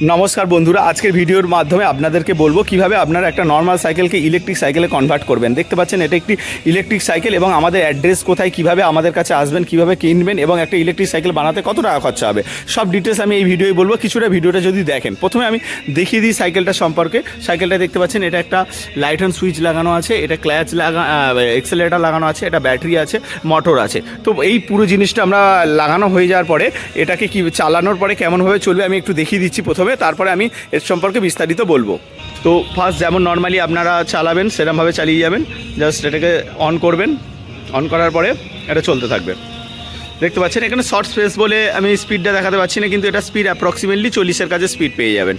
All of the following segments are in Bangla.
নমস্কার বন্ধুরা, আজকের ভিডিওর মাধ্যমে আপনাদেরকে বলবো কিভাবে আপনারা একটা নর্মাল সাইকেলকে ইলেকট্রিক সাইকেলে কনভার্ট করবেন। দেখতে পাচ্ছেন এটা একটি ইলেকট্রিক সাইকেল এবং আমাদের অ্যাড্রেস কোথায়, কিভাবে আমাদের কাছে আসবেন, কিভাবে কিনবেন এবং একটা ইলেকট্রিক সাইকেল বানাতে কত টাকা খরচা হবে, সব ডিটেলস আমি এই ভিডিওয় বলবো। কিছুটা ভিডিওটা যদি দেখেন, প্রথমে আমি দেখিয়ে দিই সাইকেলটা সম্পর্কে। সাইকেলটা দেখতে পাচ্ছেন, এটা একটা লাইট অ্যান্ড সুইচ লাগানো আছে, এটা ক্ল্যাচ এক্সেলেটার লাগানো আছে, এটা ব্যাটারি আছে, মোটর আছে। তো এই পুরো জিনিসটা আমরা লাগানো হয়ে যাওয়ার পরে এটাকে কি চালানোর পরে কেমনভাবে চলবে আমি একটু দেখিয়ে দিচ্ছি প্রথমে, তারপরে আমি এর সম্পর্কে বিস্তারিত বলবো। তো ফার্স্ট যেমন নর্মালি আপনারা চালাবেন সেরকমভাবে চালিয়ে যাবেন। জাস্ট এটাকে অন করবেন, অন করার পরে এটা চলতে থাকবে। দেখতে পাচ্ছেন এখানে শর্ট স্পেস বলে আমি স্পিডটা দেখাতে পারছি না, কিন্তু এটা স্পিড অ্যাপ্রক্সিমেটলি 40-এর কাছে স্পিড পেয়ে যাবেন।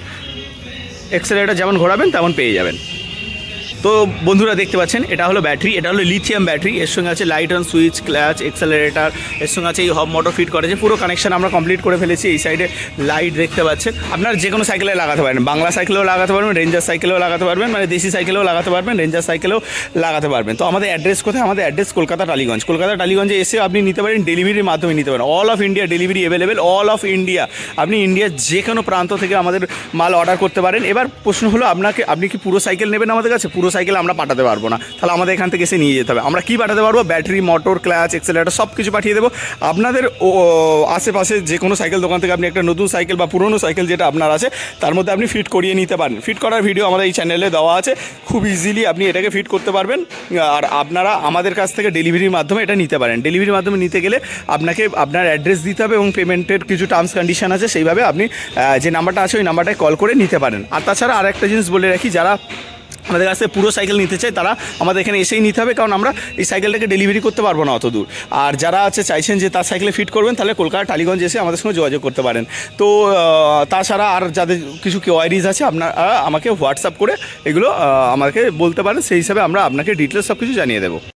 এক্সেলেটার যেমন ঘোরাবেন তেমন পেয়ে যাবেন। তো বন্ধুরা দেখতে পাচ্ছেন এটা হলো ব্যাটারি, এটা হলো লিথিয়াম ব্যাটারি। এর সঙ্গে আছে লাইট অন সুইচ, ক্লাচ, এক্সেলারেটার, এর সঙ্গে আছে এই হব মোটর ফিট করেছে। পুরো কানেকশন আমরা কমপ্লিট করে ফেলেছি। এই সাইডে লাইট দেখতে পাচ্ছেন। আপনারা যে কোনো সাইকেলে লাগাতে পারেন, বাংলা সাইকেলেও লাগাতে পারবেন, রেঞ্জার সাইকেলেও লাগাতে পারবেন, মানে দেশি সাইকেলেও লাগাতে পারবেন, রেঞ্জার সাইকেলেও লাগাতে পারবেন। তো আমাদের অ্যাড্রেস কোথায়? আমাদের অ্যাড্রেস কলকাতা টালিগঞ্জ। কলকাতা টালিগঞ্জে এসে আপনি নিতে পারেন, ডেলিভারির মাধ্যমে নিতে পারেন। All of India delivery available, all of India. আপনি ইন্ডিয়ার যে কোনো প্রান্ত থেকে আমাদের মাল অর্ডার করতে পারেন। এবার প্রশ্ন হলো আপনি কি পুরো সাইকেল নেবেন আমাদের কাছে? পুরো সাইকেল আমরা পাঠাতে পারবো না, তাহলে আমাদের এখান থেকে এসে নিয়ে যেতে হবে। আমরা কি পাঠাতে পারবো? ব্যাটারি, মোটর, ক্লাচ, এক্সেলেটার সব কিছু পাঠিয়ে দেবো। আপনাদের আশেপাশে যে কোনো সাইকেল দোকান থেকে আপনি একটা নতুন সাইকেল বা পুরনো সাইকেল যেটা আপনার আছে তার মধ্যে আপনি ফিট করিয়ে নিতে পারেন। ফিট করার ভিডিও আমাদের এই চ্যানেলে দেওয়া আছে, খুব ইজিলি আপনি এটাকে ফিট করতে পারবেন। আর আপনারা আমাদের কাছ থেকে ডেলিভারির মাধ্যমে এটা নিতে পারেন। ডেলিভারির মাধ্যমে নিতে গেলে আপনাকে আপনার অ্যাড্রেস দিতে হবে এবং পেমেন্টের কিছু টার্মস কন্ডিশন আছে, সেইভাবে আপনি যে নাম্বারটা আছে ওই নাম্বারটায় কল করে নিতে পারেন। আর তাছাড়া আর একটা জিনিস বলে রাখি, যারা আমাদের কাছে পুরো সাইকেল নিতে চাই তারা আমাদের এখানে এসেই নিতে হবে, কারণ আমরা এই সাইকেলটাকে ডেলিভারি করতে পারবো না অত দূর। আর যারা চাইছেন যে তার সাইকেলে ফিট করবেন, তাহলে কলকাতা টালিগঞ্জ এসে আমাদের সঙ্গে যোগাযোগ করতে পারেন। তো তাছাড়া আর যাদের কিছু কোয়ারিজ আছে আপনারা আমাকে হোয়াটসঅ্যাপ করে এগুলো আমাকে বলতে পারেন, সেই হিসাবে আমরা আপনাকে ডিটেলস সব কিছু জানিয়ে দেবো।